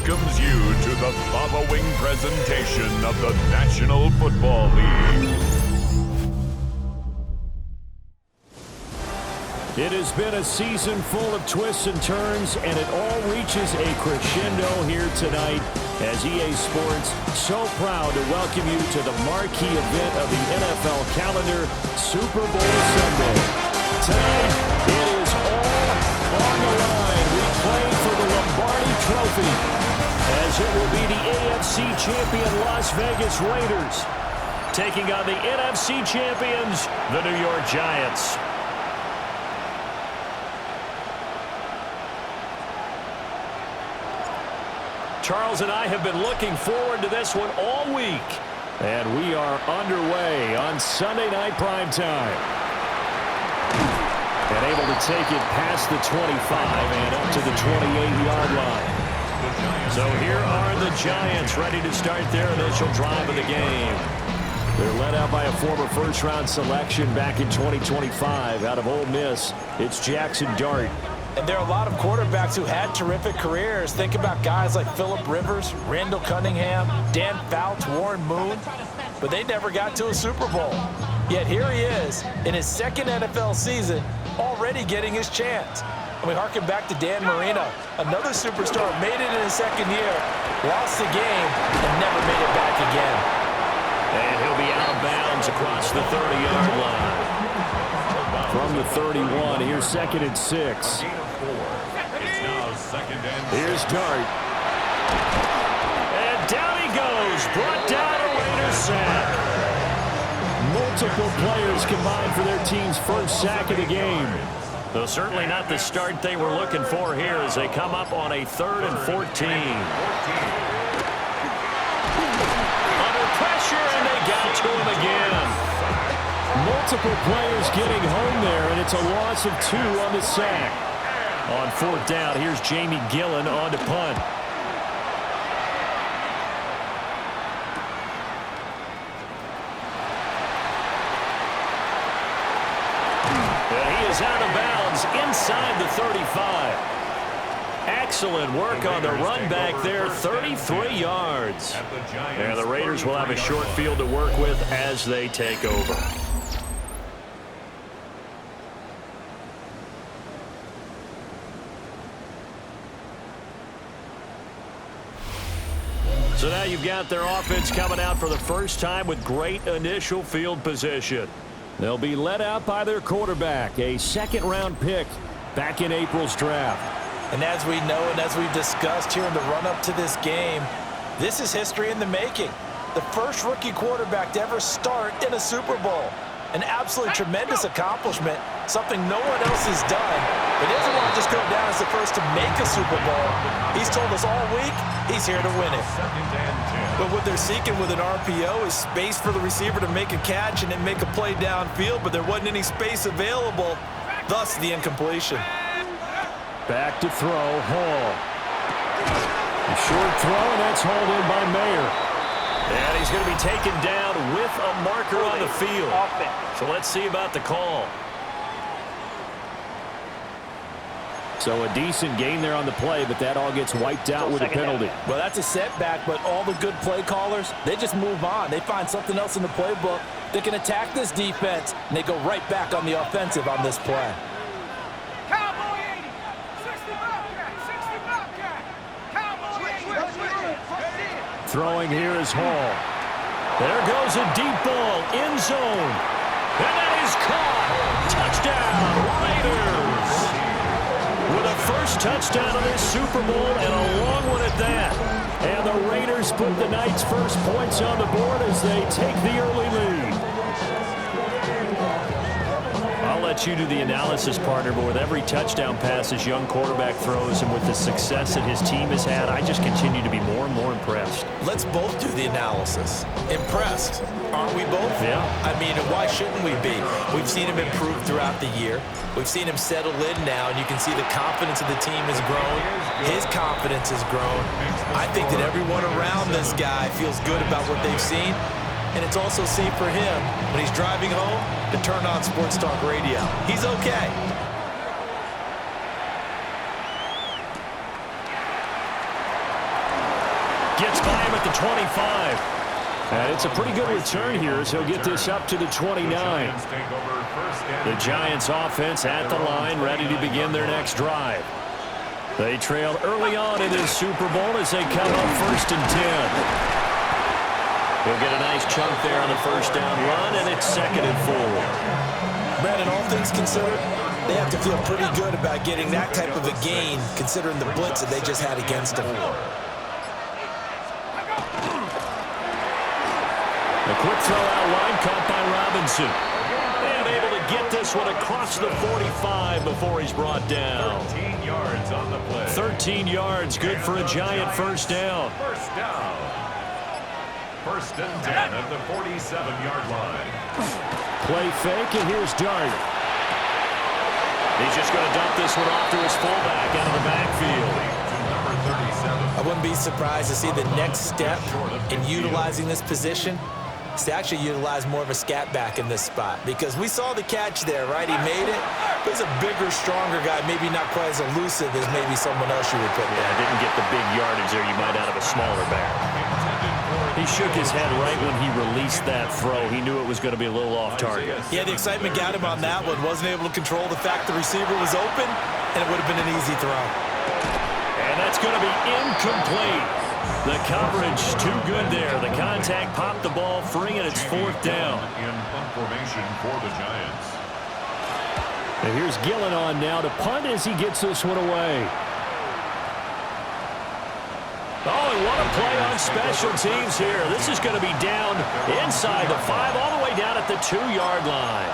welcomes you to the following presentation of the National Football League. It has been a season full of twists and turns, and it all reaches a crescendo here tonight as EA Sports so proud to welcome you to the marquee event of the NFL calendar, Super Bowl Sunday. Tonight, it is all on the line. We play for the Lombardi Trophy as it will be the AFC champion Las Vegas Raiders taking on the NFC champions, the New York Giants. Charles and I have been looking forward to this one all week. And we are underway on Sunday night primetime. And able to take it past the 25 and up to the 28-yard line. So here are the Giants ready to start their initial drive of the game. They're led out by a former first-round selection back in 2025 out of Ole Miss. It's Jackson Dart. And there are a lot of quarterbacks who had terrific careers. Think about guys like Phillip Rivers, Randall Cunningham, Dan Fouts, Warren Moon. But they never got to a Super Bowl. Yet here he is in his second NFL season, already getting his chance. And we harken back to Dan Marino, another superstar, made it in his second year, lost the game, and never made it back again. And he'll be out of bounds across the 30-yard line. From the 31, here's 2nd and 6. Here's Dart. And down he goes. Brought down a Raiders sack. Multiple players combined for their team's first sack of the game. Though certainly not the start they were looking for here as they come up on a 3rd and 14. Under pressure, and they got to him again. Multiple players getting home there, and it's a loss of 2 on the sack. On 4th down, here's Jamie Gillen on to punt. And he is out of bounds inside the 35. Excellent work on the run back there, 33 yards. And the Raiders will have a short field to work with as they take over. So now you've got their offense coming out for the first time with great initial field position. They'll be led out by their quarterback, a second-round pick back in April's draft. And as we know and as we've discussed here in the run-up to this game, this is history in the making. The first rookie quarterback to ever start in a Super Bowl. An absolutely tremendous accomplishment, something no one else has done. But he doesn't want to just go down as the first to make a Super Bowl. He's told us all week he's here to win it. But what they're seeking with an RPO is space for the receiver to make a catch and then make a play downfield, but there wasn't any space available, thus the incompletion. Back to throw, Hall. A short throw, and that's hauled in by Mayer. And he's going to be taken down with a marker on the field. So let's see about the call. So a decent gain there on the play, but that all gets wiped out with a penalty. Well, that's a setback, but all the good play callers, they just move on. They find something else in the playbook. They can attack this defense, and they go right back on the offensive on this play. Cowboy 80, 60 Bobcat, 60 Bobcat, Cowboy 80. Throwing here is Hall. There goes a deep ball, end zone. And that is caught. Touchdown, Raiders. With a first touchdown of this Super Bowl and a long one at that. And the Raiders put the night's first points on the board as they take the early lead. I'll let you do the analysis, partner, but with every touchdown pass this young quarterback throws and with the success that his team has had, I just continue to be more and more impressed. Let's both do the analysis. Impressed, aren't we both? Yeah. I mean, why shouldn't we be? We've seen him improve throughout the year. We've seen him settle in now, and you can see the confidence of the team has grown. His confidence has grown. I think that everyone around this guy feels good about what they've seen. And it's also safe for him when he's driving home to turn on Sports Talk Radio. He's okay. Gets by him at the 25. And it's a pretty good return here as he'll get this up to the 29. The Giants offense at the line, ready to begin their next drive. They trailed early on in this Super Bowl as they come up 1st and 10. He'll get a nice chunk there on the first down run, and it's 2nd and 4. Brandon, all things considered, they have to feel pretty good about getting that type of a gain, considering the blitz that they just had against them. A quick throw out wide, caught by Robinson. And able to get this one across the 45 before he's brought down. 13 yards on the play. 13 yards, good for a Giant first down. First down. 1st and 10 at the 47-yard line. Play fake, and here's Dart. He's just going to dump this one off to his fullback out of the backfield. Number 37. I wouldn't be surprised to see the next step in utilizing this position is to actually utilize more of a scat back in this spot, because we saw the catch there, right? He made it. He's a bigger, stronger guy, maybe not quite as elusive as maybe someone else you would put there. Yeah, didn't get the big yardage there you might out of a smaller back. He shook his head right when he released that throw. He knew it was going to be a little off target. Yeah, the excitement got him on that one. Wasn't able to control the fact the receiver was open, and it would have been an easy throw. And that's going to be incomplete. The coverage too good there. The contact popped the ball free, and it's 4th down. In punt formation for the Giants. And here's Gillen on now to punt as he gets this one away. Oh, and what a play on special teams here. This is going to be down inside the 5, all the way down at the 2-yard line.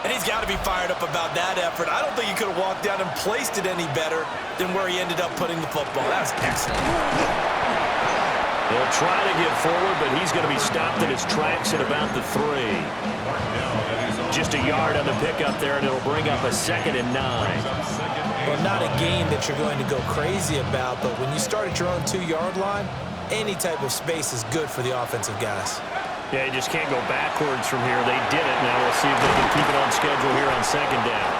And he's got to be fired up about that effort. I don't think he could have walked down and placed it any better than where he ended up putting the football. That was excellent. He'll try to get forward, but he's going to be stopped in his tracks at about the 3. Just a yard on the pickup there, and it'll bring up a 2nd and 9. Well, not a game that you're going to go crazy about, but when you start at your own 2-yard line, any type of space is good for the offensive guys. Yeah, you just can't go backwards from here. They did it. Now we'll see if they can keep it on schedule here on 2nd down.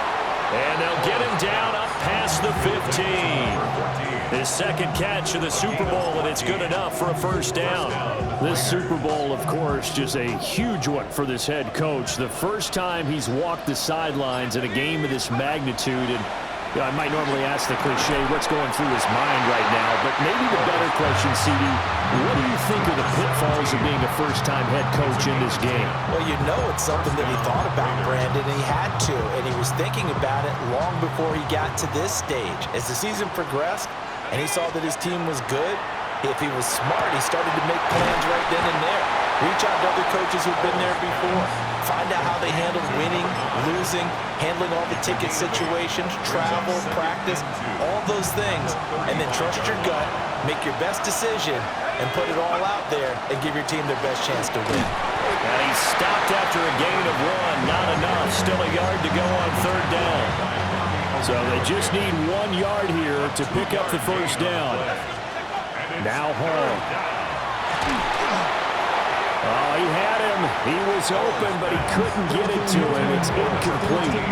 And they'll get him down up past the 15. His 2nd catch of the Super Bowl, and it's good enough for a first down. This Super Bowl, of course, just a huge one for this head coach. The first time he's walked the sidelines in a game of this magnitude, and I might normally ask the cliche, what's going through his mind right now, but maybe the better question, CD, what do you think are the pitfalls of being a first-time head coach in this game? Well, you know it's something that he thought about, Brandon, and he had to, and he was thinking about it long before he got to this stage. As the season progressed and he saw that his team was good, if he was smart, he started to make plans right then and there. Reach out to other coaches who've been there before. Find out how they handled winning, losing, handling all the ticket situations, travel, practice, all those things. And then trust your gut, make your best decision, and put it all out there and give your team their best chance to win. And he stopped after a gain of 1. Not enough. Still a yard to go on 3rd down. So they just need 1 yard here to pick up the first down. Now Hall. Oh, he had him. He was open, but he couldn't get it to him. It's incomplete.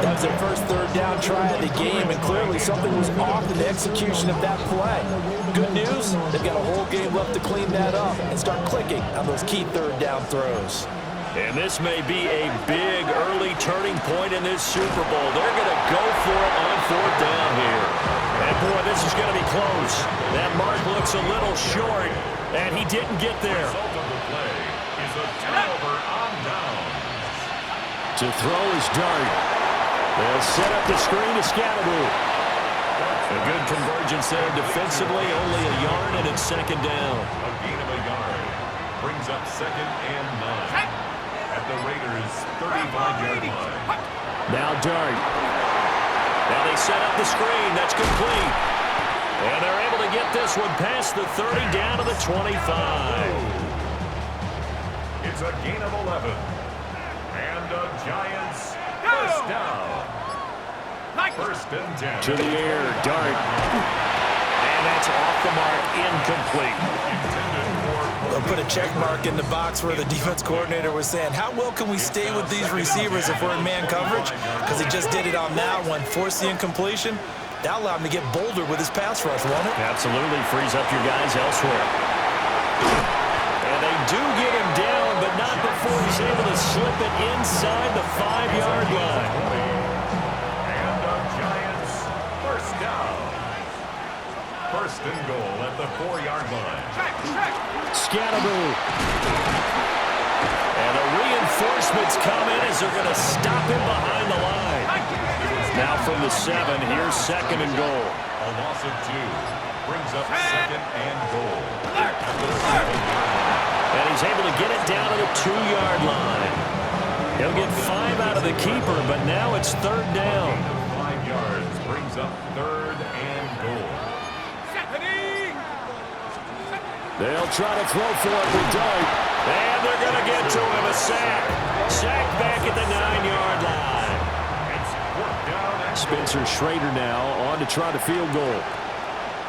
That was their first 3rd down try of the game, and clearly something was off in the execution of that play. Good news, they've got a whole game left to clean that up and start clicking on those key 3rd down throws. And this may be a big early turning point in this Super Bowl. They're going to go for it on 4th down here. And boy, this is going to be close. That mark looks a little short, and he didn't get there. The result of the play is a turnover on downs. To throw is Dart. They'll set up the screen to Scalaboo. A good convergence there defensively, only a yard, and it's 2nd down. A gain of a yard brings up 2nd and 9 at the Raiders' 35-yard line. Now Dart. Now they set up the screen. That's complete. And they're able to get this one past the 30 down to the 25. It's a gain of 11. And a Giants first down. 1st and 10. To the air, Dart. And that's off the mark, incomplete. They'll put a check mark in the box where the defense coordinator was saying, how well can we stay with these receivers if we're in man coverage? Because he just did it on that one, forced the incompletion. That allowed him to get bolder with his pass rush, won't it? Absolutely frees up your guys elsewhere. And they do get him down, but not before he's able to slip it inside the 5-yard line. And the Giants first down. First and goal at the 4-yard line. Scatterboo. And the reinforcements come in as they're going to stop him behind the line. Now from the 7, here's second and goal. A loss of 2 brings up second and goal. And he's able to get it down to the 2-yard line. He'll get 5 out of the keeper, but now it's third down. 5 yards brings up third and goal. They'll try to throw for it with Dart. And they're going to get to him. A sack. Sack back at the 9-yard line. It's fourth down and Spencer Schrader now on to try the field goal.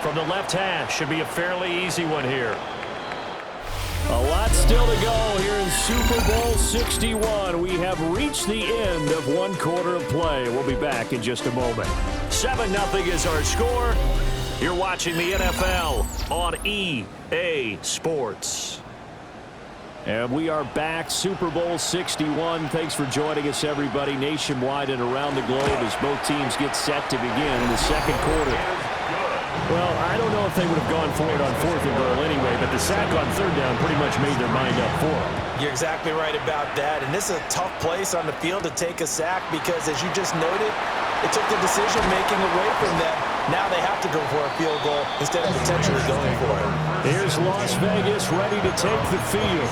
From the left hash, should be a fairly easy one here. A lot still to go here in Super Bowl 61. We have reached the end of one quarter of play. We'll be back in just a moment. 7-0 is our score. You're watching the NFL on EA Sports. And we are back, Super Bowl 61. Thanks for joining us, everybody, nationwide and around the globe as both teams get set to begin the second quarter. Well, I don't know if they would have gone for it on 4th and goal anyway, but the sack on third down pretty much made their mind up for it. You're exactly right about that. And this is a tough place on the field to take a sack because, as you just noted, it took the decision-making away from them. Now they have to go for a field goal instead of potentially going for it. Here's Las Vegas ready to take the field.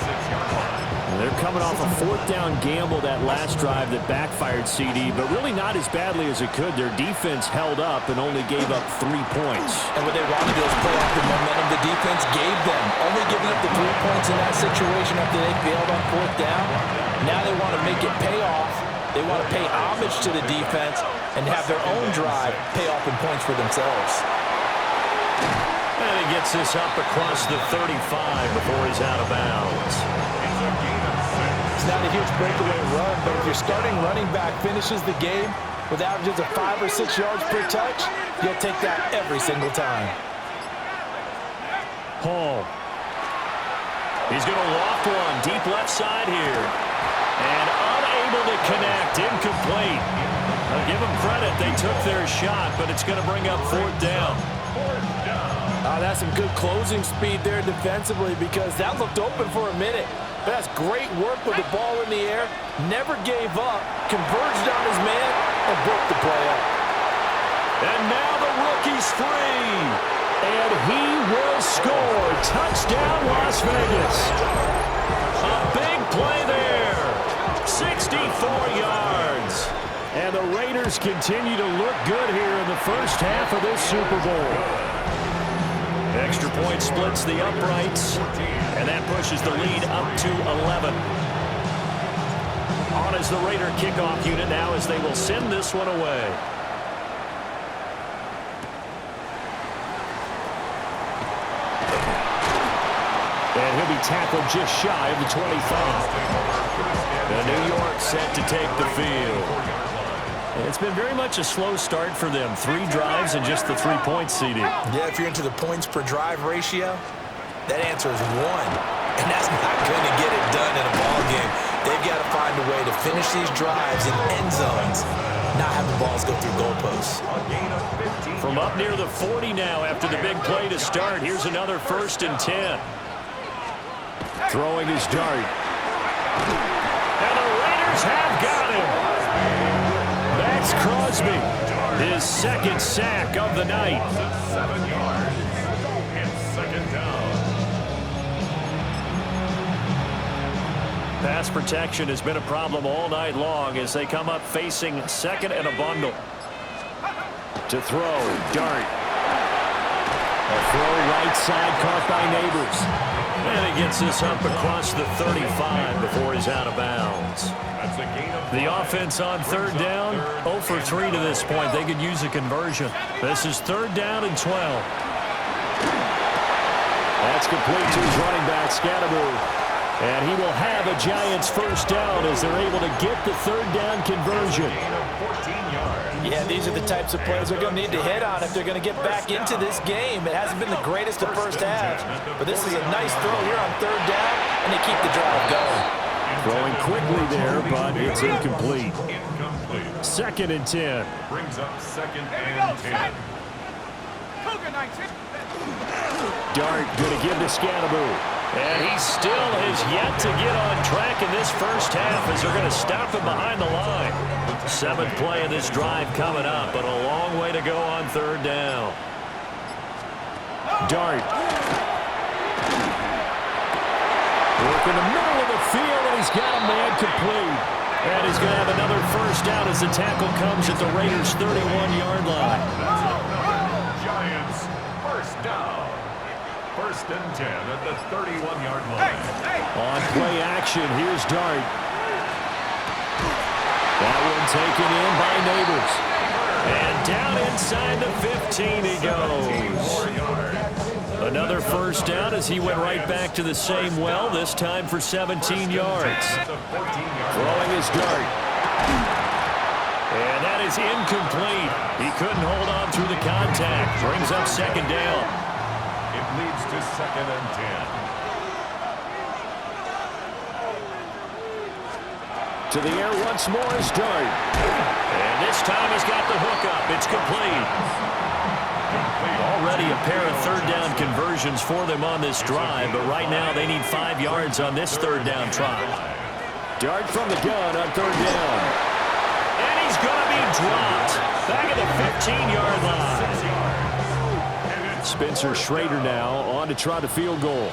And they're coming off a 4th down gamble that last drive that backfired, CD, but really not as badly as it could. Their defense held up and only gave up 3 points. And what they wanted to do is play off the momentum the defense gave them. Only giving up the 3 points in that situation after they failed on 4th down. Now they want to make it pay off. They want to pay homage to the defense and have their own drive pay off in points for themselves. And he gets this up across the 35 before he's out of bounds. It's not a huge breakaway run, but if your starting running back finishes the game with averages of 5 or 6 yards per touch, you'll take that every single time. Hall. He's going to loft one deep left side here. And unable to connect, incomplete. I'll give them credit, they took their shot, but it's going to bring up 4th down. That's some good closing speed there defensively because that looked open for a minute. But that's great work with the ball in the air. Never gave up, converged on his man, and broke the play up. And now the rookie's free. And he will score. Touchdown, Las Vegas. A big play there. 64 yards. And the Raiders continue to look good here in the first half of this Super Bowl. Extra point splits the uprights, and that pushes the lead up to 11. On as the Raider kickoff unit now as they will send this one away. And he'll be tackled just shy of the 25. The New York set to take the field. It's been very much a slow start for them. 3 drives and just the 3 points, CD. Yeah, if you're into the points per drive ratio, that answer is 1. And that's not going to get it done in a ball game. They've got to find a way to finish these drives in end zones, not have the balls go through goalposts. From up near the 40 now after the big play to start, here's another 1st and 10. Throwing his Dart. And the Raiders have got him. Max Crosby, his 2nd sack of the night. 7 yards. And second down. Pass protection has been a problem all night long as they come up facing 2nd and a bundle. To throw, Dart. A throw right side caught by Neighbors. And he gets this up across the 35 before he's out of bounds. That's a gain of 5. The offense on 3rd down, 0 for 3 to this point. They could use a conversion. This is 3rd down and 12. That's complete to his running back, Scatterboo. And he will have a Giants 1st down as they're able to get the 3rd down conversion. Gain of 14 yards. Yeah, these are the types of plays they're going to need to hit on if they're going to get back into this game. It hasn't been the greatest of first halves, but this is a nice throw here on third down, and they keep the drive going. Throwing quickly there, but it's incomplete. 2nd and 10. Brings up 2nd and 10. Cougar 19. Dart going to give to Scatteroo. And he still has yet to get on track in this first half as they're going to stop him behind the line. 7th play of this drive coming up, but a long way to go on third down. Dart. Work in the middle of the field, and he's got a man complete. And he's going to have another first down as the tackle comes at the Raiders' 31-yard line. Giants, first down. 1st and 10 at the 31-yard line. On play action, here's Dart. That one taken in by Neighbors. And down inside the 15 he goes. Another first down as he went right back to the same well, this time for 17 yards. Throwing his Dart. And that is incomplete. He couldn't hold on through the contact. Brings up 2nd down. It leads to 2nd and 10. To the air once more is Dart. And this time he's got the hook up. It's complete. Already a pair of third down conversions for them on this drive, but right now they need 5 yards on this third down try. Dart from the gun on third down. And he's going to be dropped. Back at the 15-yard line. Spencer Schrader now on to try the field goal.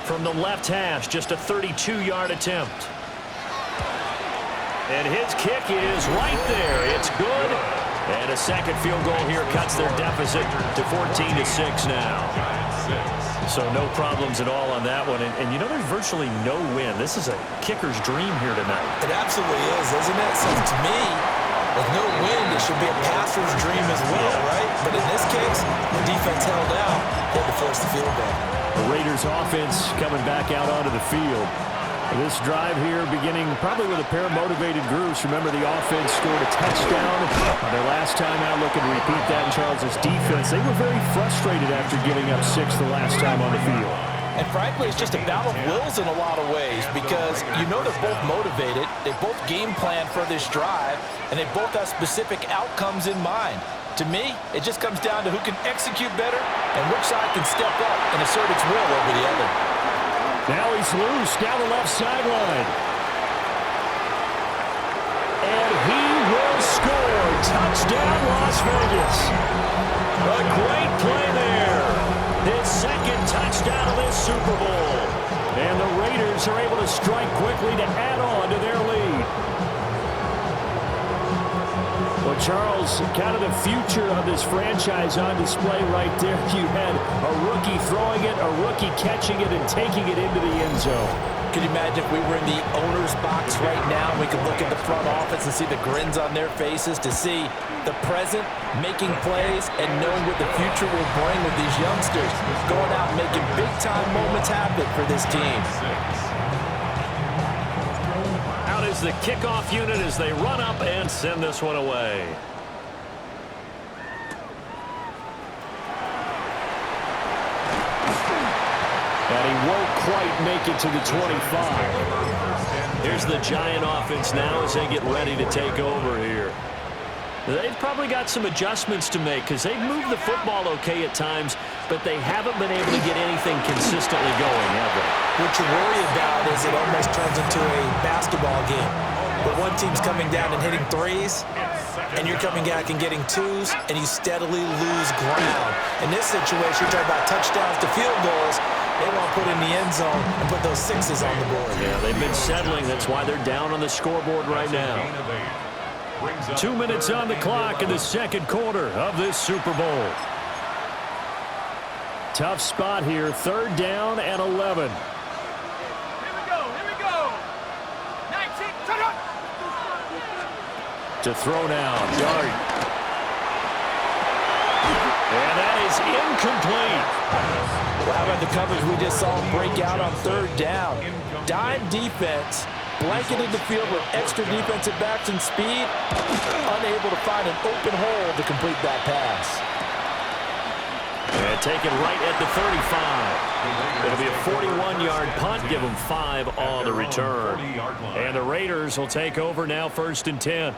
From the left hash, just a 32-yard attempt. And his kick is right there. It's good. And a second field goal here cuts their deficit to 14-6 now. So no problems at all on that one. And you know, there's virtually no win. This is a kicker's dream here tonight. It absolutely is, isn't it? So to me, with no win, it should be a passer's dream as well, right? But in this case, the defense held out. They had to force the field goal. The Raiders offense coming back out onto the field. This drive here beginning probably with a pair of motivated groups. Remember, the offense scored a touchdown on their last time out, looking to repeat that in Charles's defense. They were very frustrated after giving up 6 the last time on the field. And frankly, it's just a battle of wills in a lot of ways because you know they're both motivated, they both game plan for this drive, and they both have specific outcomes in mind. To me, it just comes down to who can execute better and which side can step up and assert its will over the other. Now he's loose down the left sideline. And he will score. Touchdown, Las Vegas. A great play there. His 2nd touchdown of this Super Bowl. And the Raiders are able to strike quickly to add on to their lead. Well, Charles, kind of the future of this franchise on display right there. You had a rookie throwing it, a rookie catching it, and taking it into the end zone. Could you imagine if we were in the owner's box right now, we could look at the front office and see the grins on their faces, to see the present making plays and knowing what the future will bring with these youngsters going out and making big-time moments happen for this team. Out is the kickoff unit as they run up and send this one away. And he won't quite make it to the 25. Here's the Giant offense now as they get ready to take over here. They've probably got some adjustments to make because they've moved the football okay at times, but they haven't been able to get anything consistently going, have they? What you worry about is it almost turns into a basketball game where one team's coming down and hitting threes, and you're coming back and getting twos, and you steadily lose ground. In this situation, you're talking about touchdowns to field goals. They want to put in the end zone and put those 6s on the board. Yeah, they've been settling. That's why they're down on the scoreboard right now. 2 minutes on the clock in the second quarter of this Super Bowl. Tough spot here, 3rd down and 11. Here we go. 19, turn up. To throw now, Dart. And that is incomplete. Well, how about the coverage we just saw break out on 3rd down? Dime defense blanketed the field with extra defensive backs and speed, unable to find an open hole to complete that pass. And taken right at the 35. It'll be a 41-yard punt. Give them 5 on the return. And the Raiders will take over now, 1st and 10.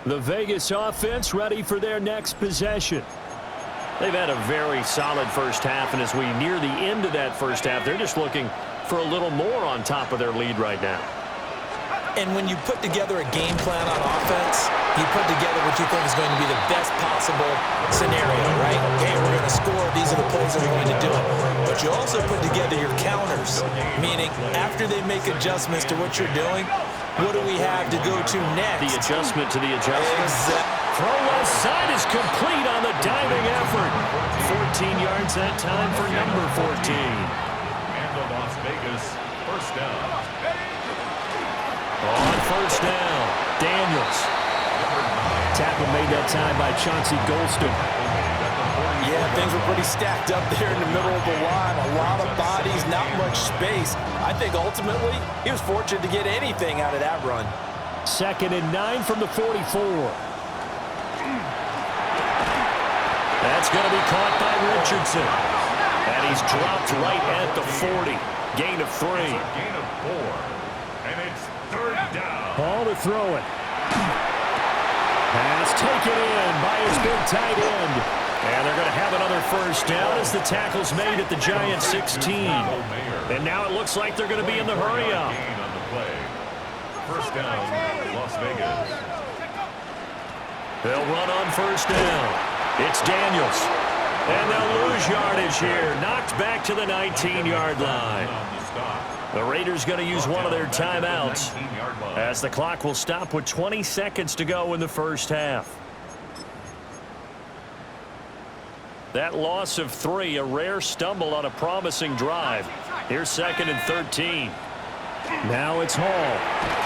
The Vegas offense ready for their next possession. They've had a very solid first half, and as we near the end of that first half, they're just looking for a little more on top of their lead right now. And when you put together a game plan on offense, you put together what you think is going to be the best possible scenario, right? Okay, we're going to score. These are the plays that we're going to do it. But you also put together your counters, meaning after they make adjustments to what you're doing, what do we have to go to next? The adjustment to the adjustment. Exactly. Throw left side is complete on the diving effort. 14 yards that time for number 14. And the Las Vegas first down. On first down, Daniels. Tackle made that time by Chauncey Golston. Yeah, things were pretty stacked up there in the middle of the line. A lot of bodies, not much space. I think ultimately he was fortunate to get anything out of that run. 2nd and 9 from the 44. That's going to be caught by Richardson. And he's dropped right at the 40. Gain of 3. Gain of 4. And it's 3rd down. Ball to throw it. Pass taken in by his big tight end. And they're going to have another first down as the tackle's made at the Giants 16. And now it looks like they're going to be in the hurry up. Gain on the play. First down, Las Vegas. They'll run on first down. It's Daniels. And they'll lose yardage here. Knocked back to the 19-yard line. The Raiders going to use one of their timeouts as the clock will stop with 20 seconds to go in the first half. That loss of 3, a rare stumble on a promising drive. Here's 2nd and 13. Now it's Hall.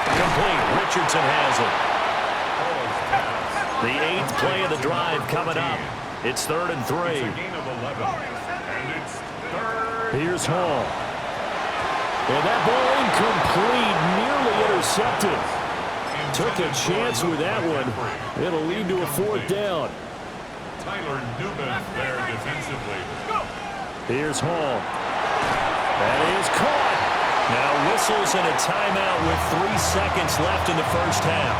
Complete. Richardson has it. The 8th play of the drive coming up. It's 3rd and 3. It's a gain of 11. And it's 3rd. Here's Hall. And that ball incomplete, nearly intercepted. Took a chance with that one. It'll lead to a 4th down. Tyler Newman there defensively. Here's Hall. That is caught. Now whistles and a timeout with 3 seconds left in the first half.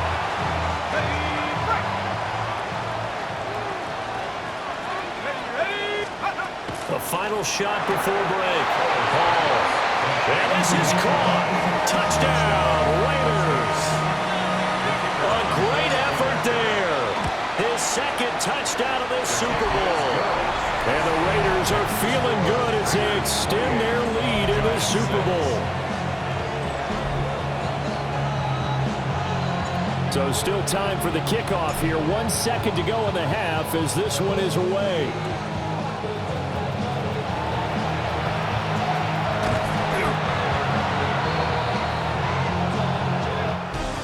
The final shot before break. Hall. And this is caught. Touchdown, Raiders. A great effort there. His 2nd touchdown of this Super Bowl. And the Raiders are feeling good as they extend their lead in the Super Bowl. So still time for the kickoff here. 1 second to go in the half as this one is away.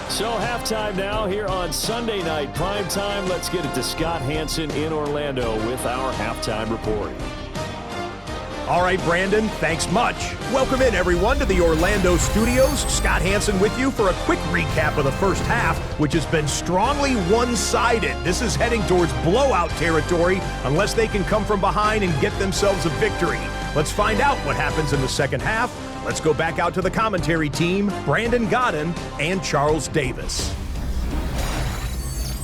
So halftime now here on Sunday Night Primetime. Let's get it to Scott Hanson in Orlando with our halftime report. All right, Brandon, thanks much. Welcome in, everyone, to the Orlando studios. Scott Hanson with you for a quick recap of the first half, which has been strongly one-sided. This is heading towards blowout territory unless they can come from behind and get themselves a victory. Let's find out what happens in the second half. Let's go back out to the commentary team, Brandon Godden and Charles Davis.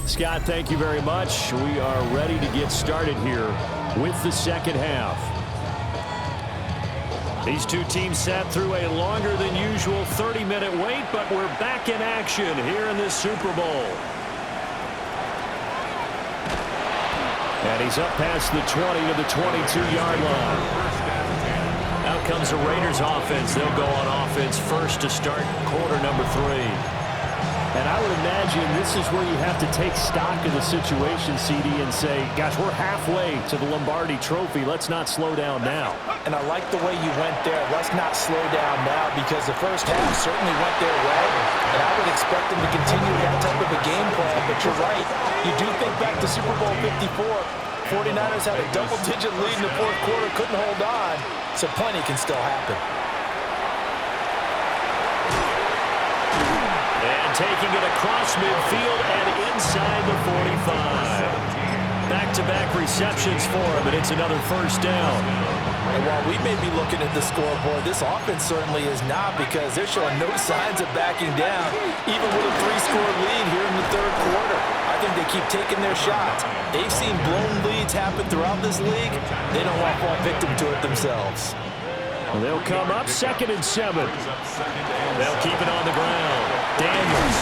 Scott, thank you very much. We are ready to get started here with the second half. These two teams sat through a longer than usual 30-minute wait, but we're back in action here in this Super Bowl. And he's up past the 20 to the 22-yard line. Out comes the Raiders offense. They'll go on offense first to start quarter number 3. And I would imagine this is where you have to take stock of the situation, CD, and say, gosh, we're halfway to the Lombardi Trophy. Let's not slow down now. And I like the way you went there. Let's not slow down now because the first half certainly went their way. And I would expect them to continue that type of a game plan. But you're right. You do think back to Super Bowl 54. 49ers had a double-digit lead in the fourth quarter, couldn't hold on. So plenty can still happen. taking it across midfield and inside the 45. Back-to-back receptions for him, and it's another first down. And while we may be looking at the scoreboard, this offense certainly is not, because they're showing no signs of backing down, even with a 3-score lead here in the third quarter. I think they keep taking their shots. They've seen blown leads happen throughout this league. They don't want to fall victim to it themselves. Well, they'll come up 2nd and 7. They'll keep it on the ground. Daniels.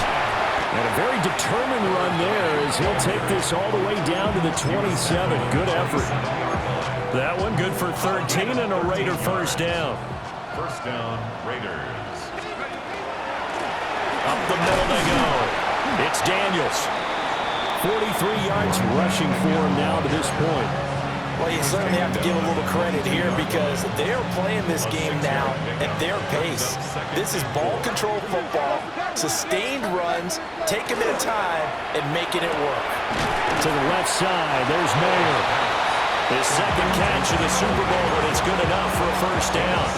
And a very determined run there as he'll take this all the way down to the 27. Good effort. That one good for 13 and a Raider first down. First down, Raiders. Up the middle they go. It's Daniels. 43 yards rushing for him now to this point. Well, you certainly have to give a little credit here, because they're playing this game now at their pace. This is ball control football, sustained runs, taking their time and making it work. To the left side, there's Mayer. His second catch of the Super Bowl, but it's good enough for a first down.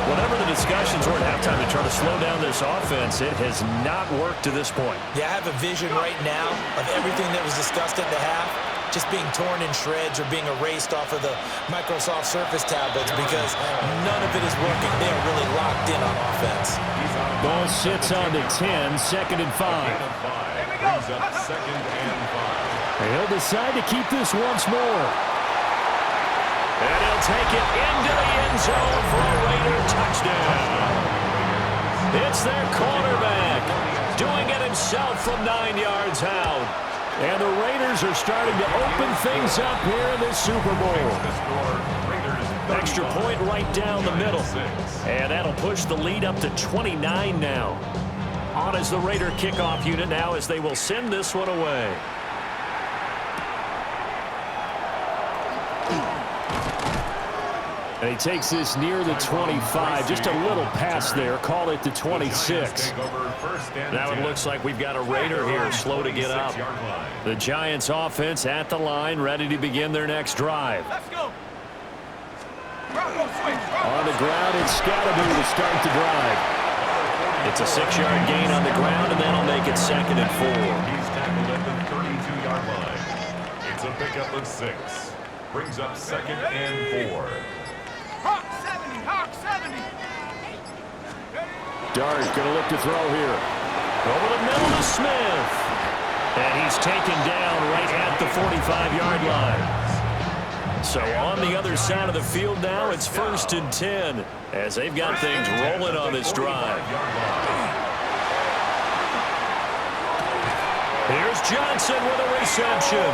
Whatever the discussions were at halftime to try to slow down this offense, it has not worked to this point. Yeah, I have a vision right now of everything that was discussed at the half just being torn in shreds or being erased off of the Microsoft Surface tablets, because none of it is working. They are really locked in on offense. Ball sits on the 10, 2nd and 5. Brings up 2nd and 5. He'll decide to keep this once more. And he'll take it into the end zone for a Raider touchdown. It's their quarterback doing it himself from 9 yards out. And the Raiders are starting to open things up here in this Super Bowl. Extra point right down the middle. And that'll push the lead up to 29 now. On as the Raider kickoff unit now, as they will send this one away. And he takes this near the 25, just a little pass there, call it the 26. Now it looks like we've got a Raider here, slow to get up. The Giants offense at the line, ready to begin their next drive. Let's go. On the ground, it's Scatterby to start the drive. It's a 6-yard gain on the ground, and that'll make it 2nd and 4. He's tackled at the 32-yard line. It's a pickup of 6. Brings up 2nd and 4. Hawk 70, Hawk 70. Dart going to look to throw here. Over the middle to Smith. And he's taken down right at the 45-yard line. So on the other side of the field now, it's 1st and 10 as they've got things rolling on this drive. Here's Johnson with a reception.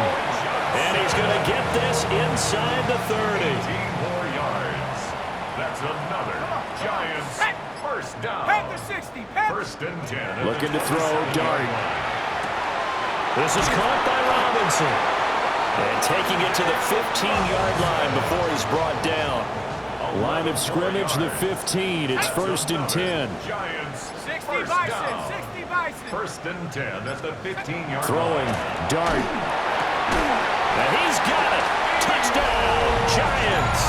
And he's going to get this inside the 30. 18 more yards. That's another Giants first down. Panther 60. Panther. 1st and 10. Looking to throw, Dart. This is caught by Robinson. And taking it to the 15-yard line before he's brought down. Line of scrimmage, the 15. It's 1st and 10. Giants 60 Bison. 60 Bison. 1st and 10 at the 15-yard Throwing, line. Dart. And he's got it. Touchdown, Giants.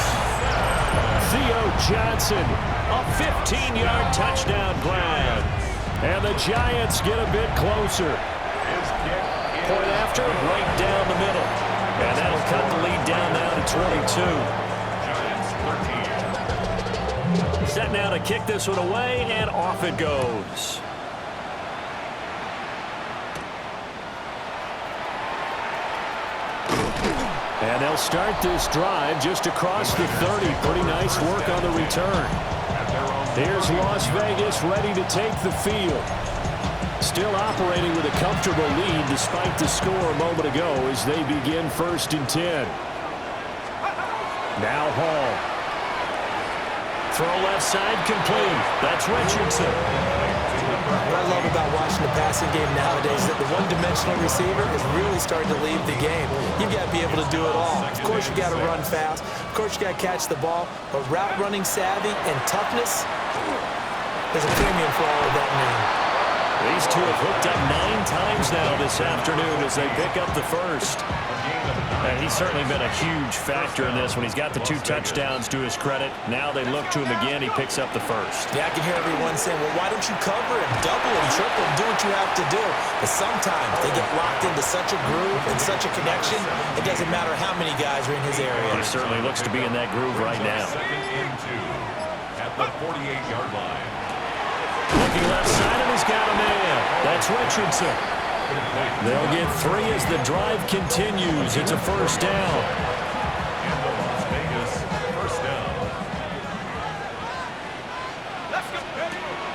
Theo Johnson, a 15-yard touchdown grab. And the Giants get a bit closer. Point after, right down the middle. And that'll cut the lead down now to 22. Giants 13. Set now to kick this one away, and off it goes. And they'll start this drive just across the 30. Pretty nice work on the return. Here's Las Vegas ready to take the field. Still operating with a comfortable lead despite the score a moment ago as they begin 1st and 10. Now Hall. Throw left side complete. That's Richardson. What I love about watching the passing game nowadays is that the one-dimensional receiver is really starting to leave the game. You've got to be able to do it all. Of course, you got to run fast. Of course, you got to catch the ball. But route running savvy and toughness, there's a premium for all of that now. These two have hooked up 9 times now this afternoon as they pick up the first. And he's certainly been a huge factor in this when he's got the 2 touchdowns to his credit. Now they look to him again. He picks up the first. Yeah, I can hear everyone saying, well, why don't you cover him, double him, triple him, do what you have to do. But sometimes they get locked into such a groove and such a connection, it doesn't matter how many guys are in his area. He certainly looks to be in that groove right now. Second and 2 at the 48-yard line. Looking left side, and he's got a man. That's Richardson. They'll get 3 as the drive continues. It's a first down. And the Las Vegas first down.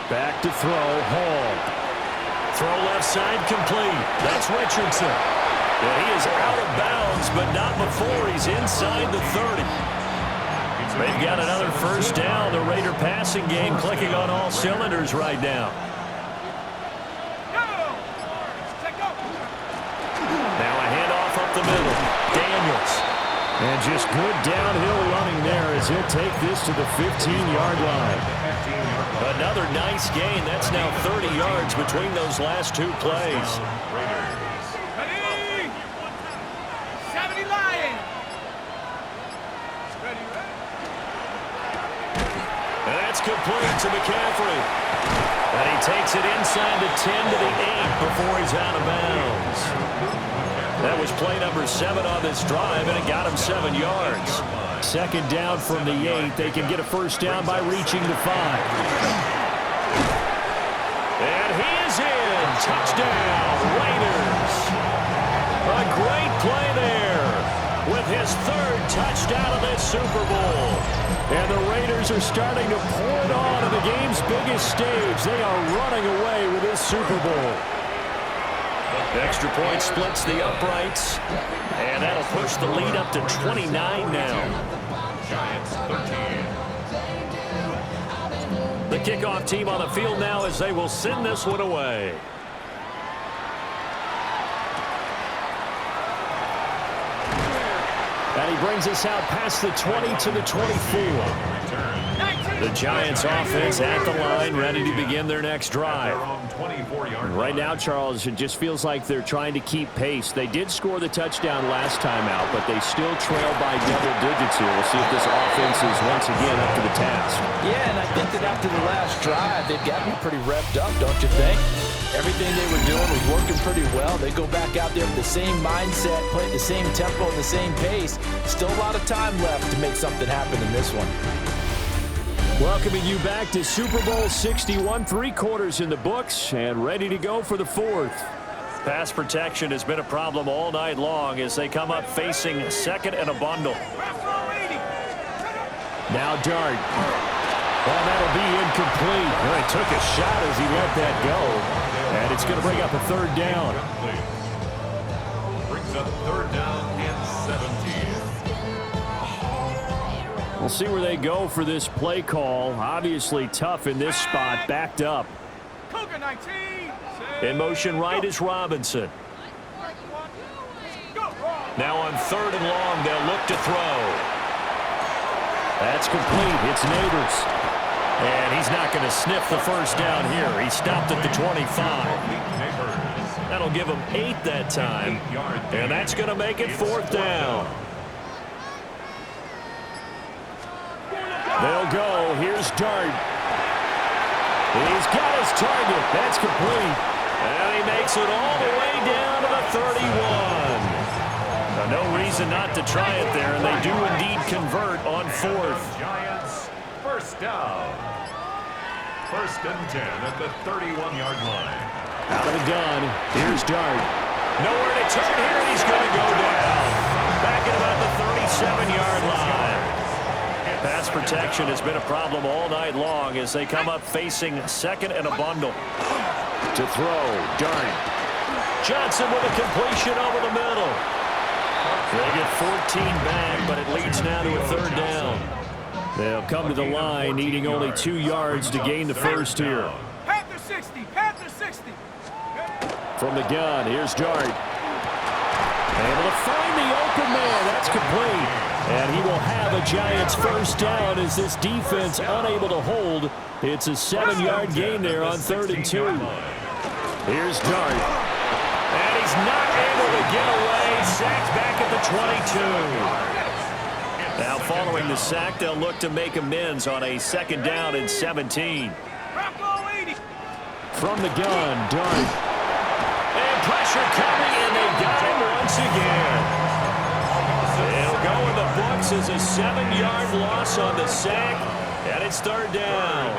Back to throw, Hall. Throw left side complete. That's Richardson. Yeah, he is out of bounds, but not before he's inside the 30. They've got another first down. The Raider passing game clicking on all cylinders right now. Now a handoff up the middle. Daniels. And just good downhill running there as he'll take this to the 15-yard line. Another nice gain. That's now 30 yards between those last 2 plays. Ready? 70 Lions. Ready, ready. And that's complete to McCaffrey. And he takes it inside the 10 to the 8 before he's out of bounds. That was play number 7 on this drive, and it got him 7 yards. Second down from the 8. They can get a first down by reaching the 5. And he is in. Touchdown, Raiders. A great play there with his 3rd touchdown of this Super Bowl. And the Raiders are starting to pour it on the game's biggest stage. They are running away with this Super Bowl. Extra point splits the uprights, and that'll push the lead up to 29 now. Giants 13. The kickoff team on the field now as they will send this one away. And he brings us out past the 20 to the 24. The Giants offense at the line, ready to begin their next drive. Right now, Charles, it just feels like they're trying to keep pace. They did score the touchdown last time out, but they still trail by double digits here. We'll see if this offense is once again up to the task. Yeah, and I think that after the last drive, they've got me pretty revved up, don't you think? Everything they were doing was working pretty well. They go back out there with the same mindset, play at the same tempo and the same pace. Still a lot of time left to make something happen in this one. Welcoming you back to Super Bowl 61, 3 quarters in the books, and ready to go for the 4th. Pass protection has been a problem all night long as they come up facing 2nd and a bundle. Now Dart. Well, that'll be incomplete. Well, he took a shot as he let that go, and it's going to bring up a 3rd down. Brings up 3rd down and 17. We'll see where they go for this play call. Obviously tough in this spot, backed up. In motion right is Robinson. Now on 3rd and long, they'll look to throw. That's complete. It's Neighbors. And he's not going to sniff the first down here. He stopped at the 25. That'll give him 8 that time. And that's going to make it 4th down. They'll go. Here's Dart. He's got his target. That's complete. And he makes it all the way down to the 31. Now, no reason not to try it there, and they do indeed convert on 4th. Giants first down. 1st and 10 at the 31-yard line. Out of the gun. Here's Dart. Nowhere to turn here, and he's going to go down. Back at about the 37-yard line. Pass protection has been a problem all night long as they come up facing 2nd and a bundle. To throw, Dart. Johnson with a completion over the middle. They get 14 back, but it leads now to a 3rd down. They'll come to the line, needing only 2 yards to gain the first here. Panther 60, Panther 60. From the gun, here's Dart. Able to find the open man. That's complete. And he will have a Giants first down as this defense unable to hold. It's a 7-yard gain there on 3rd and 2. Here's Dart. And he's not able to get away. Sacked back at the 22. Now following the sack, they'll look to make amends on a 2nd down and 17. From the gun, Dart. And pressure coming, and they got him once again. It'll go in the books as a 7-yard loss on the sack, and it's 3rd down.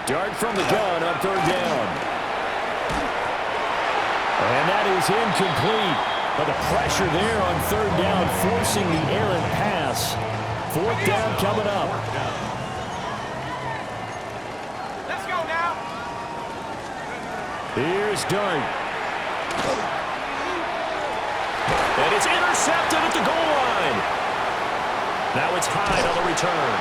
Dart from the gun on 3rd down. And that is incomplete. But the pressure there on 3rd down, forcing the errant pass. 4th down coming up. Let's go now. Here's Dart. And it's intercepted at the goal line. Now it's Hyde on the return.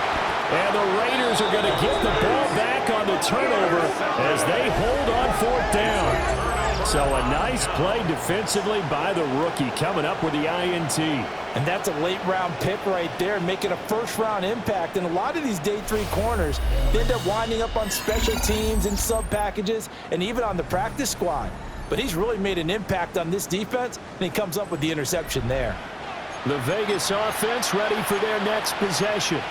And the Raiders are going to get the ball back on the turnover as they hold on 4th down. So a nice play defensively by the rookie, coming up with the INT. And that's a late-round pick right there, making a first-round impact. And a lot of these day 3 corners, they end up winding up on special teams and sub-packages and even on the practice squad. But he's really made an impact on this defense, and he comes up with the interception there. The Vegas offense ready for their next possession.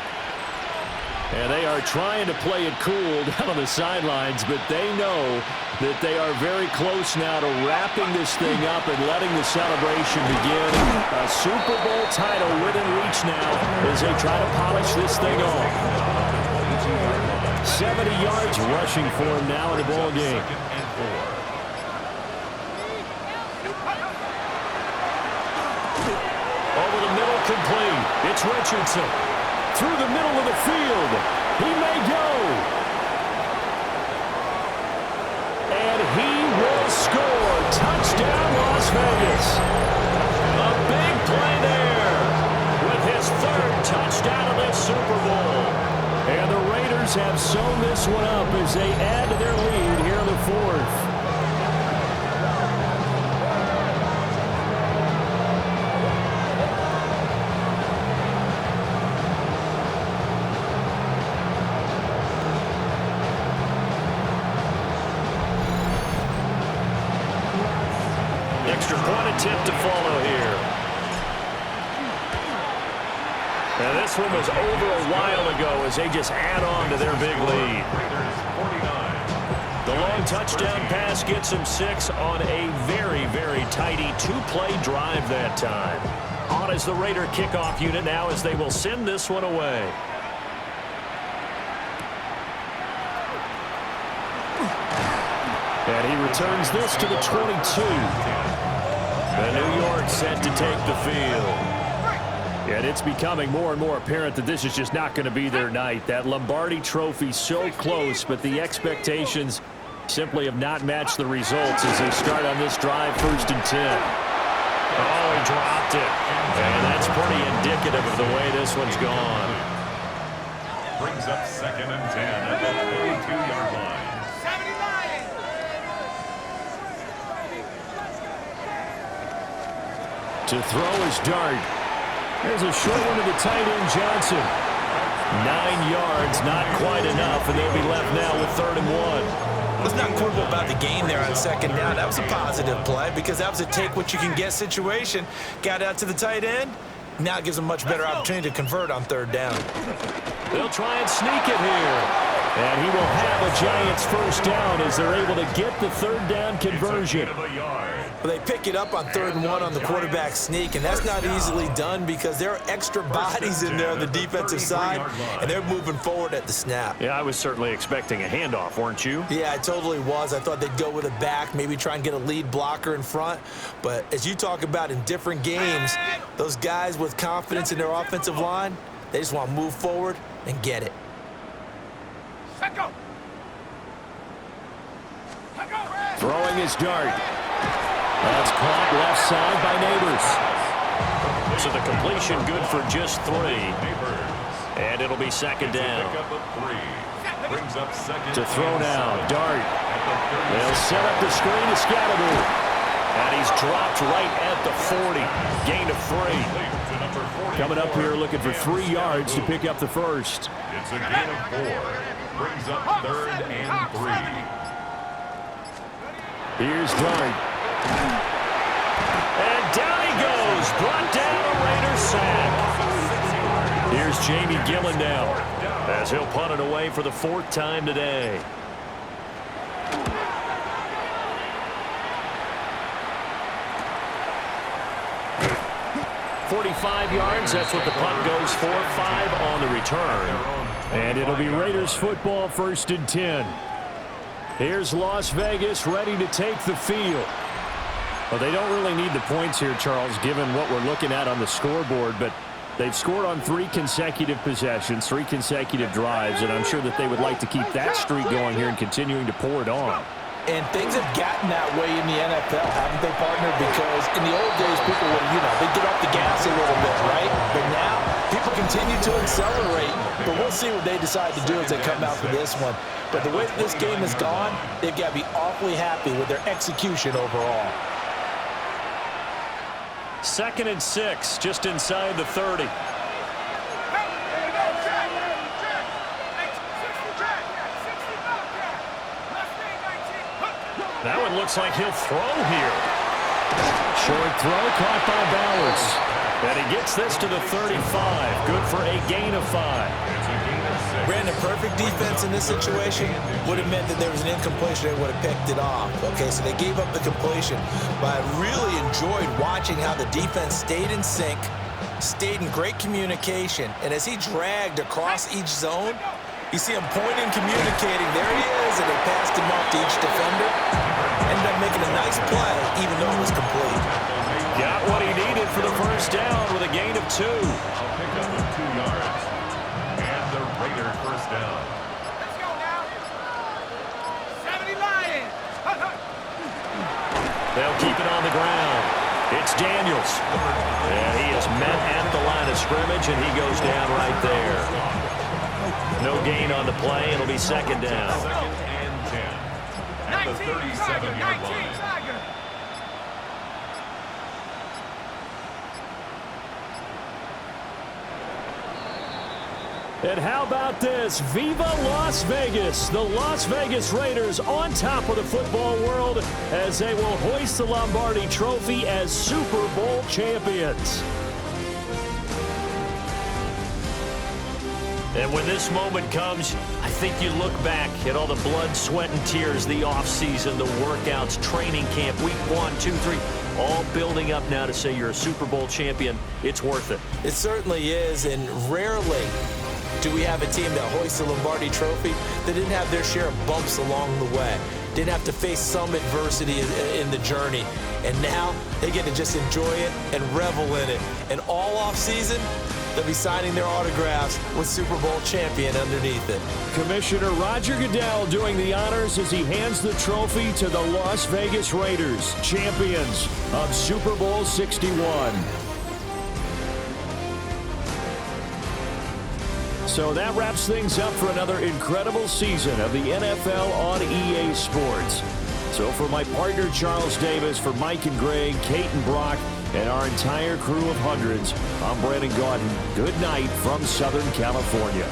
And they are trying to play it cool down on the sidelines, but they know that they are very close now to wrapping this thing up and letting the celebration begin. A Super Bowl title within reach now as they try to polish this thing off. 70 yards rushing for him now in the ball game. Over the middle, complete. It's Richardson. Through the middle of the field. He may go. And he will score. Touchdown, Las Vegas. A big play there with his 3rd touchdown of this Super Bowl. And the Raiders have sewn this one up as they add to their lead here in the 4th. Extra point attempt to follow here. Now this one was over a while ago as they just add on to their big lead. The long touchdown pass gets them 6 on a very, very tidy 2-play drive that time. On is the Raider kickoff unit now as they will send this one away. And he returns this to the 22. The New York set to take the field. And it's becoming more and more apparent that this is just not going to be their night. That Lombardi trophy so close, but the expectations simply have not matched the results as they start on this drive 1st and 10. Oh, he dropped it. And that's pretty indicative of the way this one's gone. Brings up 2nd and 10 at the 32-yard line. To throw is Dart. There's a short one to the tight end, Johnson. 9 yards, not quite enough, and they'll be left now with 3rd and 1. Let's not quibble about the gain there on 2nd down. That was a positive play because that was a take-what-you-can-get situation. Got out to the tight end. Now it gives them a much better opportunity to convert on 3rd down. They'll try and sneak it here. And he will have a Giants 1st down as they're able to get the 3rd down conversion. Well, they pick it up on 3rd and 1 on the quarterback sneak, and that's not easily done because there are extra bodies in there on the defensive side, and they're moving forward at the snap. Yeah, I was certainly expecting a handoff, weren't you? Yeah, I totally was. I thought they'd go with a back, maybe try and get a lead blocker in front. But as you talk about in different games, those guys with confidence in their offensive line, they just want to move forward and get it. Let go. Throwing his Dart. That's caught left side by Neighbors. So the completion good for just 3. And it'll be 2nd down. To throw now, Dart. They'll set up the screen to Scatterby. And he's dropped right at the 40. Gain of 3. Coming up here looking for 3 yards to pick up the 1st. It's a gain of 4. Brings up 3rd and 3. Here's Dart. And down he goes. Brought down a Raiders sack. Here's Jamie Gillen now, as he'll punt it away for the 4th time today. 45 yards, that's what the punt goes for. 5 on the return. And it'll be Raiders football, 1st and 10. Here's Las Vegas ready to take the field. Well, they don't really need the points here, Charles, given what we're looking at on the scoreboard, but they've scored on 3 consecutive possessions, 3 consecutive drives, and I'm sure that they would like to keep that streak going here and continuing to pour it on. And things have gotten that way in the NFL, haven't they, partner? Because in the old days, people would, they'd get off the gas a little bit, right? But now, people continue to accelerate. But we'll see what they decide to do as they come out for this one. But the way that this game has gone, they've got to be awfully happy with their execution overall. 2nd and 6, just inside the 30. That one looks like he'll throw here. Short throw caught by Bowers. And he gets this to the 35. Good for a gain of 5. Brandon, perfect defense in this situation would have meant that there was an incompletion. They would have picked it off. Okay, so they gave up the completion. But I really enjoyed watching how the defense stayed in sync, stayed in great communication. And as he dragged across each zone, you see him pointing, communicating. There he is, and they passed him off to each defender. Ended up making a nice play, even though it was complete. Got what he needed for the 1st down with a gain of 2. I'll pick up with 2 yards. And the Raiders 1st down. Let's go now. 70 Lions. They'll keep it on the ground. It's Daniels. And he is met at the line of scrimmage, and he goes down right there. No gain on the play. It'll be 2nd down. 2nd and 10. At the 37-yard line. And how about this? Viva Las Vegas! The Las Vegas Raiders on top of the football world as they will hoist the Lombardi Trophy as Super Bowl champions. And when this moment comes, I think you look back at all the blood, sweat, and tears, the offseason, the workouts, training camp, week 1, 2, 3, all building up now to say you're a Super Bowl champion. It's worth it. It certainly is, and rarely do we have a team that hoists the Lombardi Trophy that didn't have their share of bumps along the way, didn't have to face some adversity in the journey, and now they get to just enjoy it and revel in it. And all offseason, they'll be signing their autographs with Super Bowl champion underneath it. Commissioner Roger Goodell doing the honors as he hands the trophy to the Las Vegas Raiders, champions of Super Bowl 61. So that wraps things up for another incredible season of the NFL on EA Sports. So for my partner Charles Davis, for Mike and Greg, Kate and Brock, and our entire crew of hundreds, I'm Brandon Gaudin. Good night from Southern California.